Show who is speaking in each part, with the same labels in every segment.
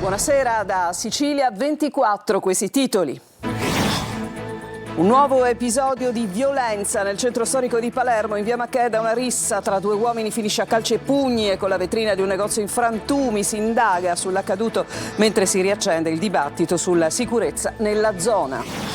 Speaker 1: Buonasera da Sicilia 24, questi titoli. Un nuovo episodio di violenza nel centro storico di Palermo. In via Macheda una rissa tra due uomini finisce a calci e pugni e con la vetrina di un negozio in frantumi si indaga sull'accaduto mentre si riaccende il dibattito sulla sicurezza nella zona.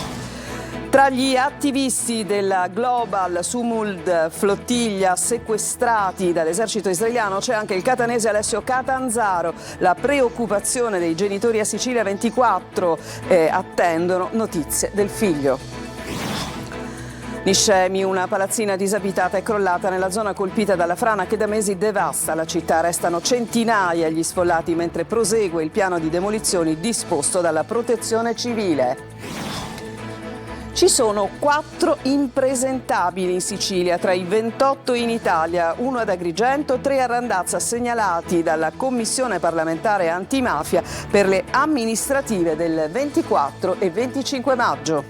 Speaker 1: Tra gli attivisti della Global Sumud Flottiglia sequestrati dall'esercito israeliano c'è anche il catanese Alessio Catanzaro. La preoccupazione dei genitori a Sicilia 24 attendono notizie del figlio. Niscemi, una palazzina disabitata è crollata nella zona colpita dalla frana che da mesi devasta la città. Restano centinaia gli sfollati mentre prosegue il piano di demolizioni disposto dalla Protezione Civile. Ci sono 4 impresentabili in Sicilia, tra i 28 in Italia, 1 ad Agrigento, 3 a Randazza, segnalati dalla Commissione parlamentare antimafia per le amministrative del 24 e 25 maggio.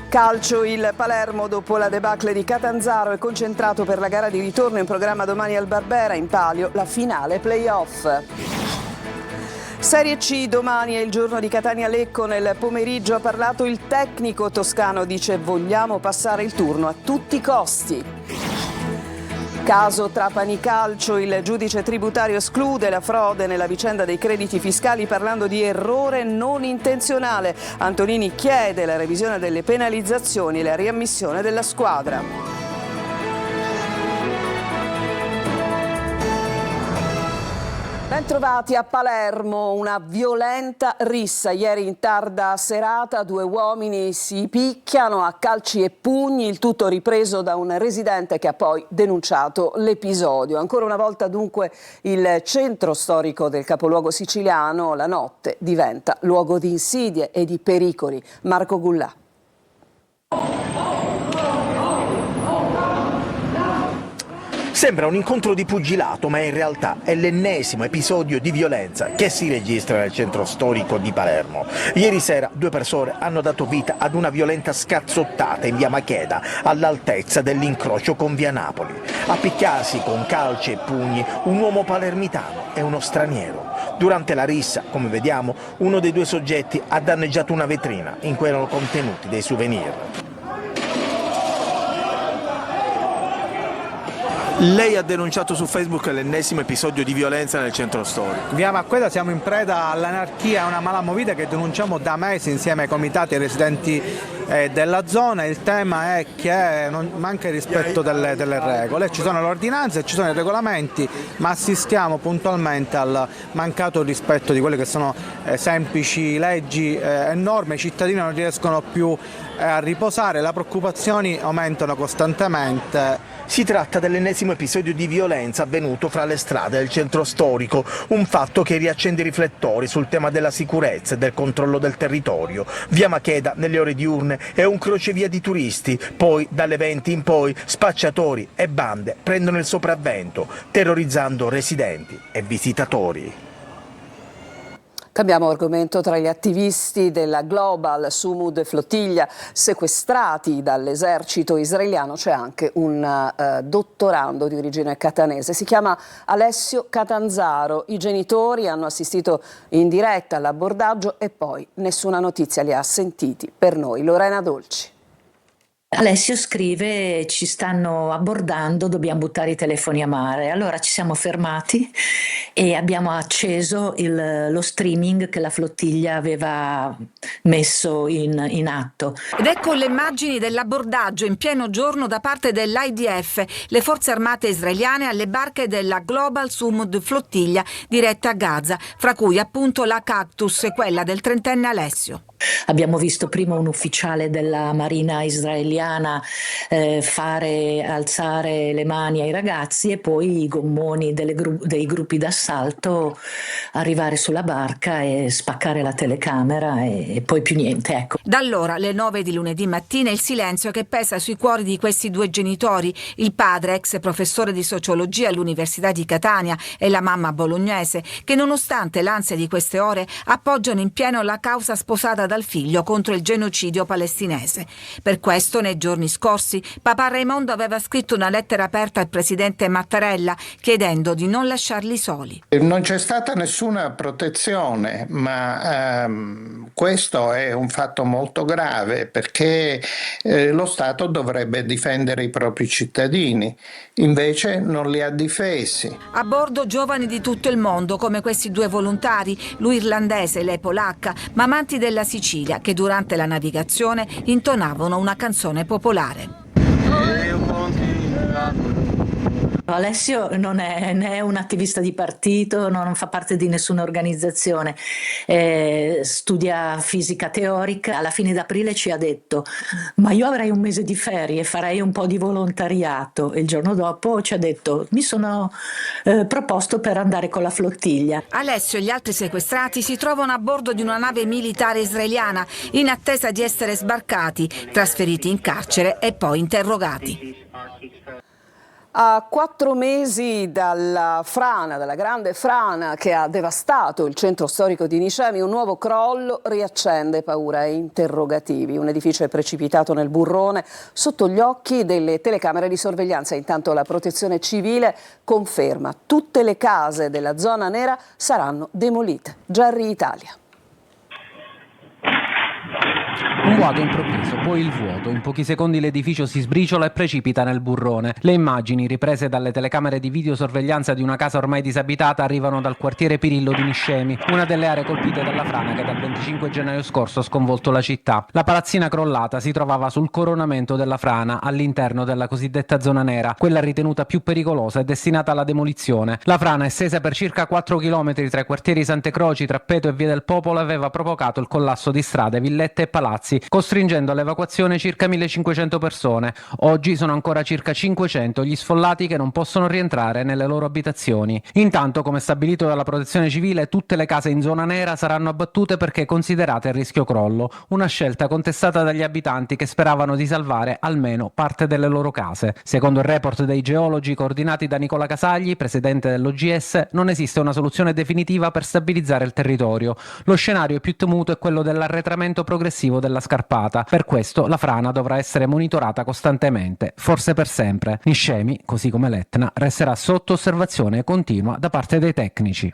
Speaker 1: Calcio, il Palermo dopo la debacle di Catanzaro è concentrato per la gara di ritorno in programma domani al Barbera, in palio la finale play-off. Serie C, domani è il giorno di Catania-Lecco, nel pomeriggio ha parlato il tecnico toscano, dice vogliamo passare il turno a tutti i costi. Caso Trapani Calcio, il giudice tributario esclude la frode nella vicenda dei crediti fiscali parlando di errore non intenzionale. Antonini chiede la revisione delle penalizzazioni e la riammissione della squadra. Bentrovati a Palermo, una violenta rissa. Ieri in tarda serata 2 uomini si picchiano a calci e pugni, il tutto ripreso da un residente che ha poi denunciato l'episodio. Ancora una volta dunque il centro storico del capoluogo siciliano la notte diventa luogo di insidie e di pericoli. Marco Gullà.
Speaker 2: Sembra un incontro di pugilato, ma in realtà è l'ennesimo episodio di violenza che si registra nel centro storico di Palermo. Ieri sera 2 persone hanno dato vita ad una violenta scazzottata in via Macheda, all'altezza dell'incrocio con via Napoli. A picchiarsi con calci e pugni un uomo palermitano e uno straniero. Durante la rissa, come vediamo, uno dei 2 soggetti ha danneggiato una vetrina in cui erano contenuti dei souvenir. Lei ha denunciato su Facebook l'ennesimo episodio di violenza nel centro storico.
Speaker 3: Via Macheda siamo in preda all'anarchia e a una malamovida che denunciamo da mesi insieme ai comitati e ai residenti della zona. Il tema è che non manca il rispetto delle regole, ci sono le ordinanze, ci sono i regolamenti, ma assistiamo puntualmente al mancato rispetto di quelle che sono semplici leggi e norme. I cittadini non riescono più a riposare, le preoccupazioni aumentano costantemente.
Speaker 2: Si tratta dell'ennesimo episodio di violenza avvenuto fra le strade del centro storico, un fatto che riaccende i riflettori sul tema della sicurezza e del controllo del territorio. Via Macheda, nelle ore diurne, è un crocevia di turisti, poi dalle 20 in poi spacciatori e bande prendono il sopravvento, terrorizzando residenti e visitatori.
Speaker 1: Cambiamo argomento. Tra gli attivisti della Global Sumud Flottiglia sequestrati dall'esercito israeliano c'è anche un dottorando di origine catanese. Si chiama Alessio Catanzaro. I genitori hanno assistito in diretta all'abbordaggio e poi nessuna notizia li ha sentiti. Per noi Lorena Dolci.
Speaker 4: Alessio scrive: ci stanno abbordando, dobbiamo buttare i telefoni a mare. Allora ci siamo fermati e abbiamo acceso lo streaming che la flottiglia aveva messo in atto.
Speaker 5: Ed ecco le immagini dell'abbordaggio in pieno giorno da parte dell'IDF, le forze armate israeliane, alle barche della Global Sumud Flottiglia diretta a Gaza, fra cui appunto la Cactus e quella del 30enne Alessio.
Speaker 4: Abbiamo visto prima un ufficiale della Marina israeliana fare alzare le mani ai ragazzi e poi i gommoni dei gruppi d'assalto arrivare sulla barca e spaccare la telecamera e poi più niente, ecco.
Speaker 5: Da allora, le 9 di lunedì mattina, il silenzio che pesa sui cuori di questi 2 genitori, il padre, ex professore di sociologia all'Università di Catania, e la mamma bolognese, che nonostante l'ansia di queste ore appoggiano in pieno la causa sposata dal figlio contro il genocidio palestinese. Per questo nei giorni scorsi, Papa Raimondo aveva scritto una lettera aperta al presidente Mattarella chiedendo di non lasciarli soli.
Speaker 6: Non c'è stata nessuna protezione, ma questo è un fatto molto grave perché lo Stato dovrebbe difendere i propri cittadini, invece non li ha difesi.
Speaker 5: A bordo giovani di tutto il mondo come questi due volontari, lui irlandese e lei polacca, ma amanti della Sicilia, che durante la navigazione intonavano una canzone popolare.
Speaker 4: Alessio non è né un attivista di partito, non fa parte di nessuna organizzazione, studia fisica teorica. Alla fine d'aprile ci ha detto: ma io avrei un mese di ferie, farei un po' di volontariato. E il giorno dopo ci ha detto: mi sono proposto per andare con la flottiglia.
Speaker 5: Alessio e gli altri sequestrati si trovano a bordo di una nave militare israeliana in attesa di essere sbarcati, trasferiti in carcere e poi interrogati.
Speaker 1: A 4 mesi dalla grande frana che ha devastato il centro storico di Nicemi, un nuovo crollo riaccende paura e interrogativi. Un edificio è precipitato nel burrone sotto gli occhi delle telecamere di sorveglianza. Intanto la Protezione Civile conferma: tutte le case della zona nera saranno demolite. Gerry Italia.
Speaker 7: Un boato improvviso, poi il vuoto. In pochi secondi l'edificio si sbriciola e precipita nel burrone. Le immagini, riprese dalle telecamere di videosorveglianza di una casa ormai disabitata, arrivano dal quartiere Pirillo di Niscemi, una delle aree colpite dalla frana che dal 25 gennaio scorso ha sconvolto la città. La palazzina crollata si trovava sul coronamento della frana, all'interno della cosiddetta zona nera, quella ritenuta più pericolosa e destinata alla demolizione. La frana, estesa per circa 4 km tra i quartieri Sante Croci, Trappeto e Via del Popolo, aveva provocato il collasso di strade, villette e palazzi, costringendo all'evacuazione circa 1500 persone. Oggi sono ancora circa 500 gli sfollati che non possono rientrare nelle loro abitazioni. Intanto, come stabilito dalla Protezione Civile, tutte le case in zona nera saranno abbattute perché considerate a rischio crollo, una scelta contestata dagli abitanti che speravano di salvare almeno parte delle loro case. Secondo il report dei geologi coordinati da Nicola Casagli, presidente dell'OGS, non esiste una soluzione definitiva per stabilizzare il territorio. Lo scenario più temuto è quello dell'arretramento progressivo della scarpata. Per questo la frana dovrà essere monitorata costantemente, forse per sempre. Niscemi, così come l'Etna, resterà sotto osservazione continua da parte dei tecnici.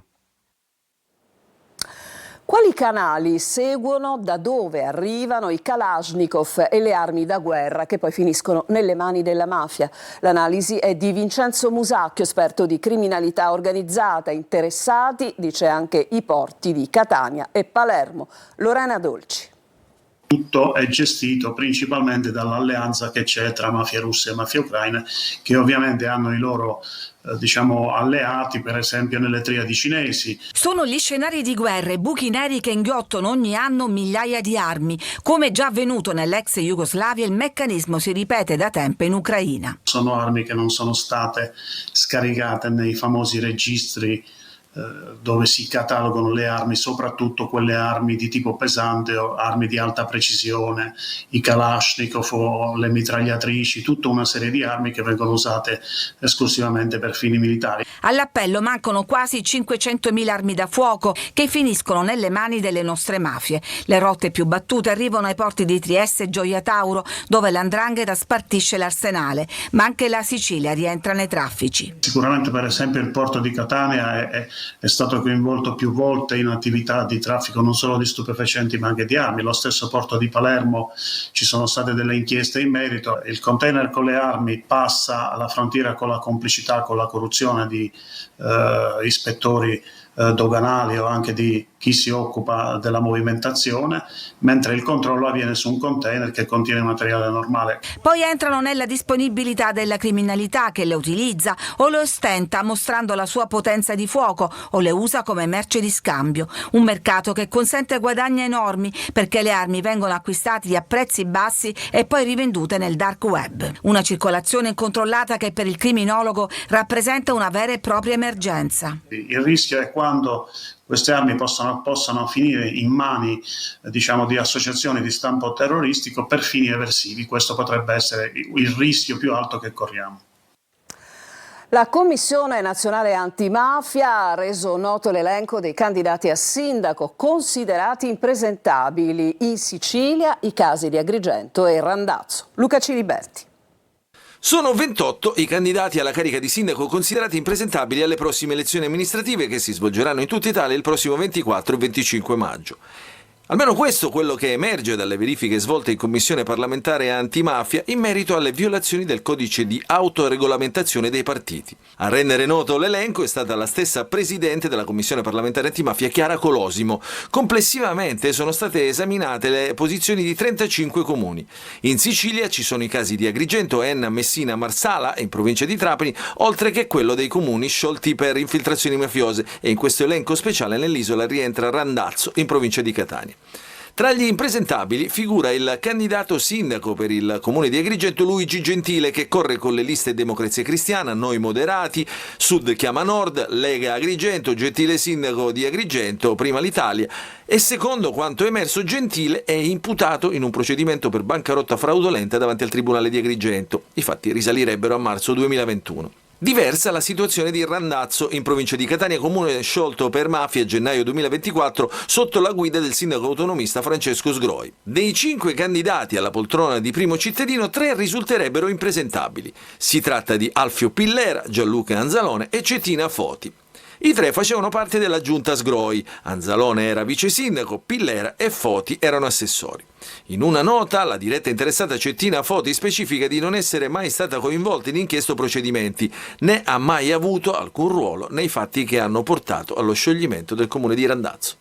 Speaker 1: Quali canali seguono da dove arrivano i Kalashnikov e le armi da guerra che poi finiscono nelle mani della mafia? L'analisi è di Vincenzo Musacchio, esperto di criminalità organizzata. Interessati, dice, anche i porti di Catania e Palermo. Lorena Dolci.
Speaker 8: Tutto è gestito principalmente dall'alleanza che c'è tra mafia russa e mafia ucraina, che ovviamente hanno i loro alleati, per esempio nelle triadi cinesi.
Speaker 5: Sono gli scenari di guerra e buchi neri che inghiottono ogni anno migliaia di armi. Come già avvenuto nell'ex Jugoslavia, il meccanismo si ripete da tempo in Ucraina.
Speaker 8: Sono armi che non sono state scaricate nei famosi registri dove si catalogano le armi, soprattutto quelle armi di tipo pesante o armi di alta precisione, i Kalashnikov o le mitragliatrici, tutta una serie di armi che vengono usate esclusivamente per fini militari.
Speaker 5: All'appello mancano quasi 500.000 armi da fuoco che finiscono nelle mani delle nostre mafie. Le rotte più battute arrivano ai porti di Trieste e Gioia Tauro, dove l''ndrangheta spartisce l'arsenale, ma anche la Sicilia rientra nei traffici.
Speaker 8: Sicuramente, per esempio, il porto di Catania è stato coinvolto più volte in attività di traffico non solo di stupefacenti ma anche di armi. Lo stesso porto di Palermo, ci sono state delle inchieste in merito. Il container con le armi passa alla frontiera con la complicità, con la corruzione di ispettori doganali o anche di chi si occupa della movimentazione, mentre il controllo avviene su un container che contiene materiale normale.
Speaker 5: Poi entrano nella disponibilità della criminalità che le utilizza o lo ostenta mostrando la sua potenza di fuoco o le usa come merce di scambio. Un mercato che consente guadagni enormi perché le armi vengono acquistate a prezzi bassi e poi rivendute nel dark web. Una circolazione incontrollata che per il criminologo rappresenta una vera e propria emergenza.
Speaker 8: Il rischio è quando queste armi possano finire in mani di associazioni di stampo terroristico per fini eversivi. Questo potrebbe essere il rischio più alto che corriamo.
Speaker 1: La Commissione Nazionale Antimafia ha reso noto l'elenco dei candidati a sindaco considerati impresentabili. In Sicilia i casi di Agrigento e Randazzo. Luca Ciliberti.
Speaker 9: Sono 28 i candidati alla carica di sindaco considerati impresentabili alle prossime elezioni amministrative che si svolgeranno in tutta Italia il prossimo 24 e 25 maggio. Almeno questo è quello che emerge dalle verifiche svolte in Commissione parlamentare antimafia in merito alle violazioni del codice di autoregolamentazione dei partiti. A rendere noto l'elenco è stata la stessa presidente della Commissione parlamentare antimafia, Chiara Colosimo. Complessivamente sono state esaminate le posizioni di 35 comuni. In Sicilia ci sono i casi di Agrigento, Enna, Messina, Marsala e in provincia di Trapani, oltre che quello dei comuni sciolti per infiltrazioni mafiose, e in questo elenco speciale nell'isola rientra Randazzo in provincia di Catania. Tra gli impresentabili figura il candidato sindaco per il comune di Agrigento Luigi Gentile, che corre con le liste Democrazia Cristiana, Noi Moderati, Sud Chiama Nord, Lega Agrigento, Gentile sindaco di Agrigento, Prima l'Italia, e secondo quanto emerso Gentile è imputato in un procedimento per bancarotta fraudolenta davanti al Tribunale di Agrigento. I fatti risalirebbero a marzo 2021. Diversa la situazione di Randazzo in provincia di Catania, comune sciolto per mafia a gennaio 2024 sotto la guida del sindaco autonomista Francesco Sgroi. Dei 5 candidati alla poltrona di primo cittadino, 3 risulterebbero impresentabili. Si tratta di Alfio Pillera, Gianluca Anzalone e Cettina Foti. I 3 facevano parte della giunta Sgroi. Anzalone era vice sindaco, Pillera e Foti erano assessori. In una nota, la diretta interessata Cettina Foti specifica di non essere mai stata coinvolta in inchieste o procedimenti, né ha mai avuto alcun ruolo nei fatti che hanno portato allo scioglimento del comune di Randazzo.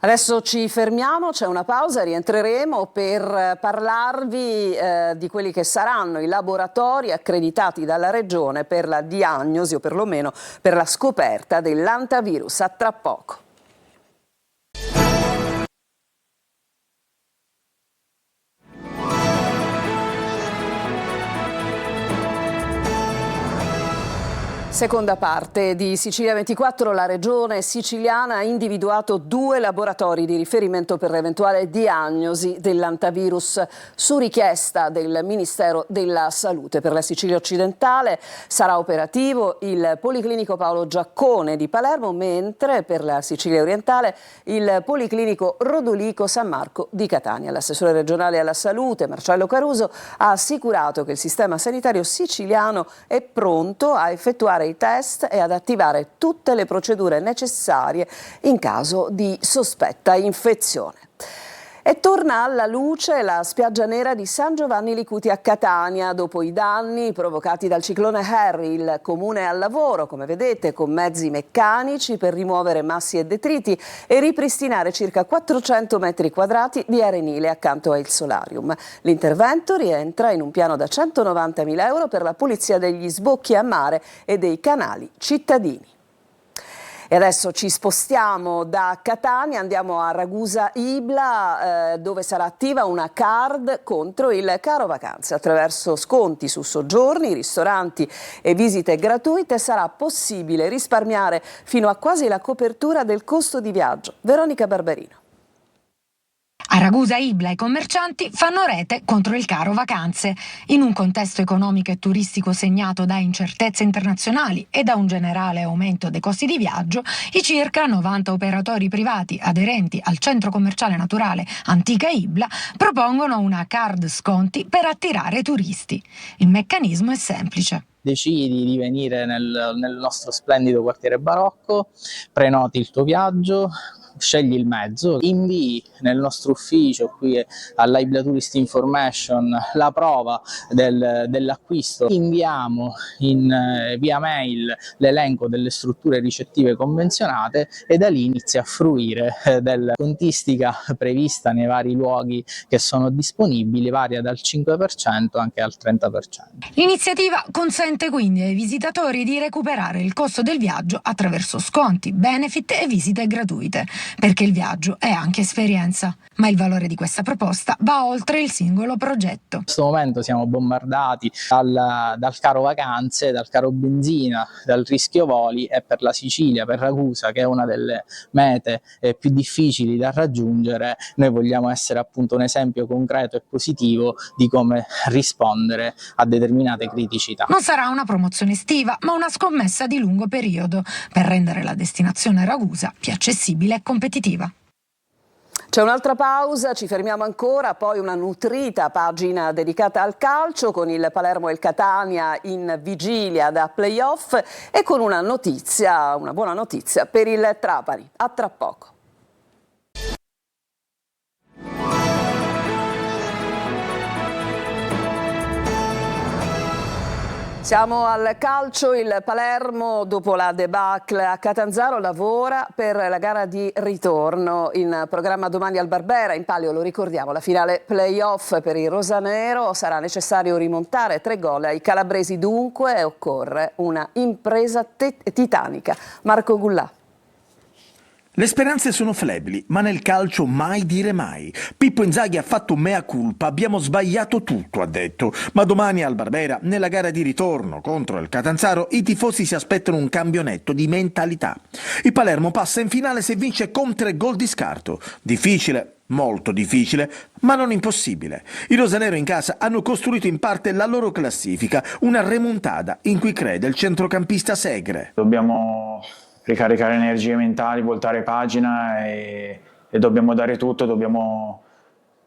Speaker 1: Adesso ci fermiamo, c'è una pausa, rientreremo per parlarvi di quelli che saranno i laboratori accreditati dalla Regione per la diagnosi o perlomeno per la scoperta dell'antivirus. A tra poco. Seconda parte di Sicilia 24, la regione siciliana ha individuato 2 laboratori di riferimento per l'eventuale diagnosi dell'antivirus su richiesta del Ministero della Salute. Per la Sicilia occidentale sarà operativo il Policlinico Paolo Giaccone di Palermo, mentre per la Sicilia orientale il Policlinico Rodolico San Marco di Catania. L'assessore regionale alla salute Marcello Caruso ha assicurato che il sistema sanitario siciliano è pronto a effettuare i test e ad attivare tutte le procedure necessarie in caso di sospetta infezione. E torna alla luce la spiaggia nera di San Giovanni Licuti a Catania. Dopo i danni provocati dal ciclone Harry, il comune è al lavoro, come vedete, con mezzi meccanici per rimuovere massi e detriti e ripristinare circa 400 metri quadrati di arenile accanto al solarium. L'intervento rientra in un piano da 190.000 euro per la pulizia degli sbocchi a mare e dei canali cittadini. E adesso ci spostiamo da Catania, andiamo a Ragusa Ibla, dove sarà attiva una card contro il caro vacanze. Attraverso sconti su soggiorni, ristoranti e visite gratuite sarà possibile risparmiare fino a quasi la copertura del costo di viaggio. Veronica Barberino.
Speaker 10: A Ragusa Ibla i commercianti fanno rete contro il caro vacanze. In un contesto economico e turistico segnato da incertezze internazionali e da un generale aumento dei costi di viaggio, i circa 90 operatori privati aderenti al centro commerciale naturale Antica Ibla propongono una card sconti per attirare turisti. Il meccanismo è semplice.
Speaker 11: Decidi di venire nel nostro splendido quartiere barocco, prenoti il tuo viaggio, scegli il mezzo, invii nel nostro ufficio qui all'Ibla Tourist Information la prova dell'acquisto, inviamo via mail l'elenco delle strutture ricettive convenzionate e da lì inizia a fruire della scontistica prevista nei vari luoghi che sono disponibili, varia dal 5% anche al 30%.
Speaker 10: L'iniziativa consente quindi ai visitatori di recuperare il costo del viaggio attraverso sconti, benefit e visite gratuite. perché il viaggio è anche esperienza. Ma il valore di questa proposta va oltre il singolo progetto.
Speaker 11: In questo momento siamo bombardati dal caro vacanze, dal caro benzina, dal rischio voli, e per la Sicilia, per Ragusa, che è una delle mete più difficili da raggiungere, noi vogliamo essere appunto un esempio concreto e positivo di come rispondere a determinate criticità.
Speaker 10: Non sarà una promozione estiva, ma una scommessa di lungo periodo per rendere la destinazione Ragusa più accessibile e competitiva.
Speaker 1: C'è un'altra pausa, ci fermiamo ancora, poi una nutrita pagina dedicata al calcio con il Palermo e il Catania in vigilia da playoff e con una buona notizia per il Trapani. A tra poco. Siamo al calcio, il Palermo dopo la debacle a Catanzaro lavora per la gara di ritorno in programma domani al Barbera. In palio, lo ricordiamo, la finale playoff per il rosanero. Sarà necessario rimontare 3 gol ai calabresi, dunque occorre una impresa titanica. Marco Gullà.
Speaker 2: Le speranze sono flebili, ma nel calcio mai dire mai. Pippo Inzaghi ha fatto mea culpa, abbiamo sbagliato tutto, ha detto. Ma domani al Barbera, nella gara di ritorno contro il Catanzaro, i tifosi si aspettano un cambio netto di mentalità. Il Palermo passa in finale se vince con 3 gol di scarto. Difficile, molto difficile, ma non impossibile. I rosanero in casa hanno costruito in parte la loro classifica, una remontada in cui crede il centrocampista Segre.
Speaker 12: Dobbiamo ricaricare energie mentali, voltare pagina e dobbiamo dare tutto, dobbiamo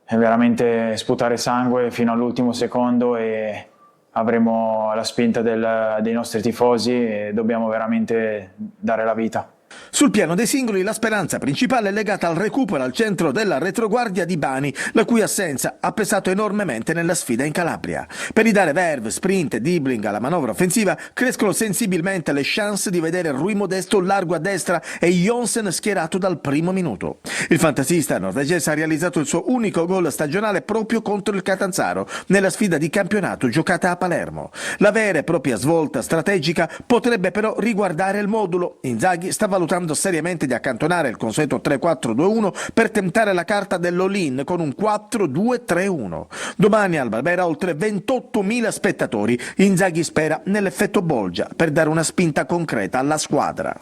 Speaker 12: veramente sputare sangue fino all'ultimo secondo e avremo la spinta dei nostri tifosi e dobbiamo veramente dare la vita.
Speaker 2: Sul piano dei singoli la speranza principale è legata al recupero al centro della retroguardia di Bani, la cui assenza ha pesato enormemente nella sfida in Calabria. Per ridare verve, sprint e dribbling alla manovra offensiva crescono sensibilmente le chance di vedere Rui Modesto largo a destra e Jonsen schierato dal primo minuto. Il fantasista norvegese ha realizzato il suo unico gol stagionale proprio contro il Catanzaro nella sfida di campionato giocata a Palermo. La vera e propria svolta strategica potrebbe però riguardare il modulo. Inzaghi sta valutando seriamente di accantonare il consueto 3-4-2-1 per tentare la carta dell'all-in con un 4-2-3-1. Domani al Barbera oltre 28.000 spettatori. Inzaghi spera nell'effetto Bolgia per dare una spinta concreta alla squadra.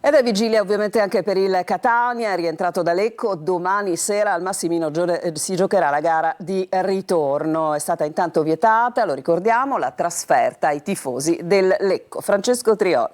Speaker 1: Ed è vigilia ovviamente anche per il Catania, è rientrato da Lecco. Domani sera al Massimino si giocherà la gara di ritorno. È stata intanto vietata, lo ricordiamo, la trasferta ai tifosi del Lecco. Francesco Triolo.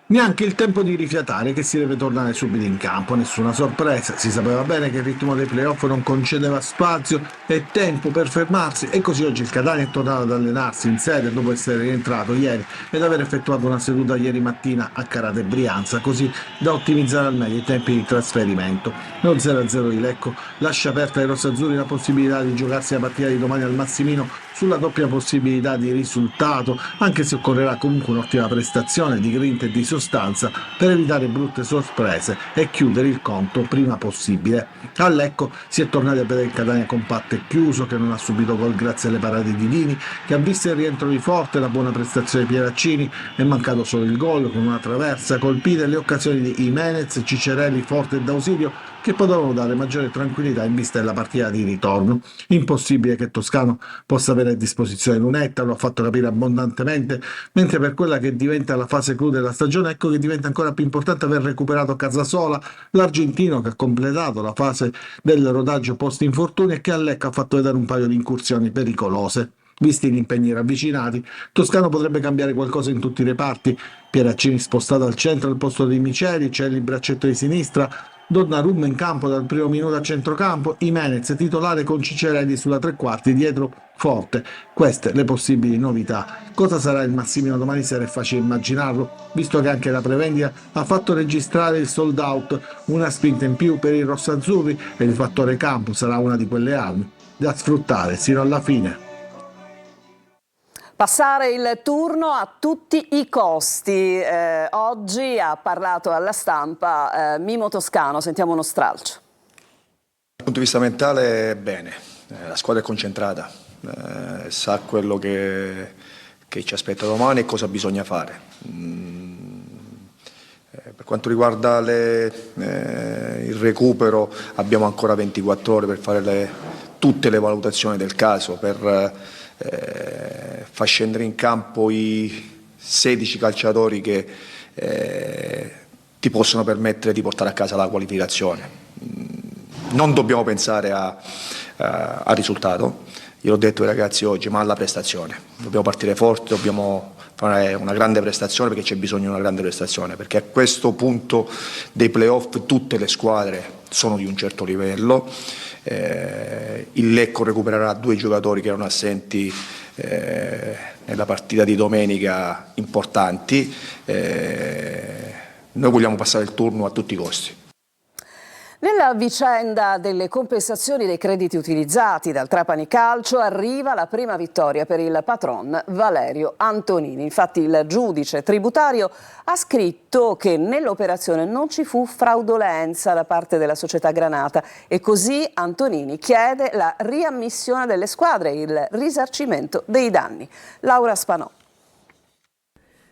Speaker 13: Neanche il tempo di rifiatare che si deve tornare subito in campo, nessuna sorpresa, si sapeva bene che il ritmo dei playoff non concedeva spazio e tempo per fermarsi e così oggi il Catania è tornato ad allenarsi in sede dopo essere rientrato ieri ed aver effettuato una seduta ieri mattina a Carate Brianza, così da ottimizzare al meglio i tempi di trasferimento. Lo 0-0 di Lecco lascia aperta ai rossazzurri la possibilità di giocarsi la partita di domani al Massimino sulla doppia possibilità di risultato, anche se occorrerà comunque un'ottima prestazione di grinta e di sostanza per evitare brutte sorprese e chiudere il conto prima possibile. A Lecco si è tornati a vedere il Catania compatto e chiuso, che non ha subito gol grazie alle parate di Dini, che ha visto il rientro di Forte, la buona prestazione di Pieraccini, è mancato solo il gol con una traversa, colpite le occasioni di Jimenez, Cicerelli, Forte e D'Ausilio, che potevano dare maggiore tranquillità in vista della partita di ritorno. Impossibile che Toscano possa avere a disposizione Lunetta, lo ha fatto capire abbondantemente, mentre per quella che diventa la fase clou della stagione ecco che diventa ancora più importante aver recuperato Casasola, l'argentino che ha completato la fase del rodaggio post infortuni e che a Lecco ha fatto vedere un paio di incursioni pericolose. Visti gli impegni ravvicinati, Toscano potrebbe cambiare qualcosa in tutti i reparti. Pieraccini spostato al centro al posto di Miceli, c'è il braccetto di sinistra, Donnarumma in campo dal primo minuto a centrocampo, Jimenez titolare con Cicerelli sulla tre quarti dietro Forte. Queste le possibili novità. Cosa sarà il Massimino domani sera è facile immaginarlo, visto che anche la prevendita ha fatto registrare il sold out, una spinta in più per i rossazzurri e il fattore campo sarà una di quelle armi da sfruttare sino alla fine.
Speaker 1: Passare il turno a tutti i costi. Oggi ha parlato alla stampa Mimo Toscano, sentiamo uno stralcio.
Speaker 14: Dal punto di vista mentale bene, la squadra è concentrata, sa quello che ci aspetta domani e cosa bisogna fare. Per quanto riguarda il recupero, abbiamo ancora 24 ore per fare tutte le valutazioni del caso, per far scendere in campo i 16 calciatori che ti possono permettere di portare a casa la qualificazione. Non dobbiamo pensare al risultato, io l'ho detto ai ragazzi oggi, ma alla prestazione. Dobbiamo partire forti, dobbiamo fare una grande prestazione, perché c'è bisogno di una grande prestazione, perché a questo punto dei playoff tutte le squadre sono di un certo livello. Il Lecco recupererà 2 giocatori che erano assenti nella partita di domenica, importanti. Noi vogliamo passare il turno a tutti i costi.
Speaker 1: Nella vicenda delle compensazioni dei crediti utilizzati dal Trapani Calcio arriva la prima vittoria per il patron Valerio Antonini. Infatti il giudice tributario ha scritto che nell'operazione non ci fu fraudolenza da parte della società Granata e così Antonini chiede la riammissione delle squadre e il risarcimento dei danni. Laura Spanò.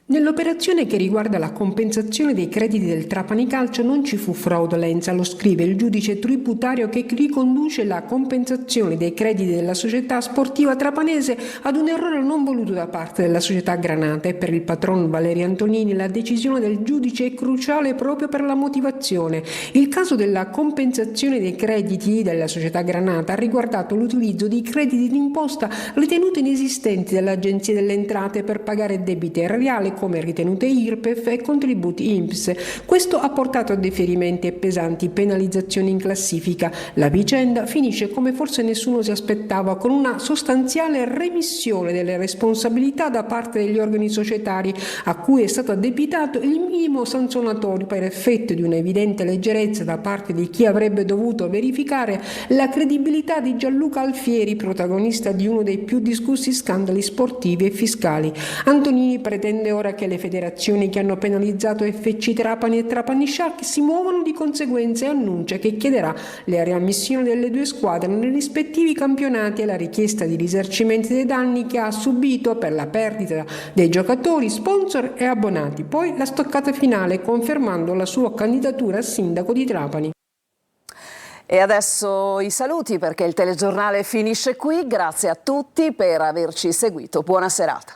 Speaker 15: Nell'operazione che riguarda la compensazione dei crediti del Trapani Calcio non ci fu fraudolenza, lo scrive il giudice tributario che riconduce la compensazione dei crediti della società sportiva trapanese ad un errore non voluto da parte della società Granata, e per il patron Valerio Antonini la decisione del giudice è cruciale proprio per la motivazione. Il caso della compensazione dei crediti della società Granata ha riguardato l'utilizzo di crediti d'imposta ritenuti inesistenti dall'Agenzia delle Entrate per pagare debiti erariali come ritenute IRPEF e contributi INPS. Questo ha portato a deferimenti e pesanti penalizzazioni in classifica. La vicenda finisce come forse nessuno si aspettava, con una sostanziale remissione delle responsabilità da parte degli organi societari, a cui è stato addebitato il minimo sanzionatorio per effetto di un'evidente leggerezza da parte di chi avrebbe dovuto verificare la credibilità di Gianluca Alfieri, protagonista di uno dei più discussi scandali sportivi e fiscali. Antonini pretende ora che le federazioni che hanno penalizzato FC Trapani e Trapani Shark si muovano di conseguenza e annuncia che chiederà la riammissione delle 2 squadre nei rispettivi campionati e la richiesta di risarcimenti dei danni che ha subito per la perdita dei giocatori, sponsor e abbonati. Poi la stoccata finale, confermando la sua candidatura a sindaco di Trapani.
Speaker 1: E adesso i saluti, perché il telegiornale finisce qui. Grazie a tutti per averci seguito. Buona serata.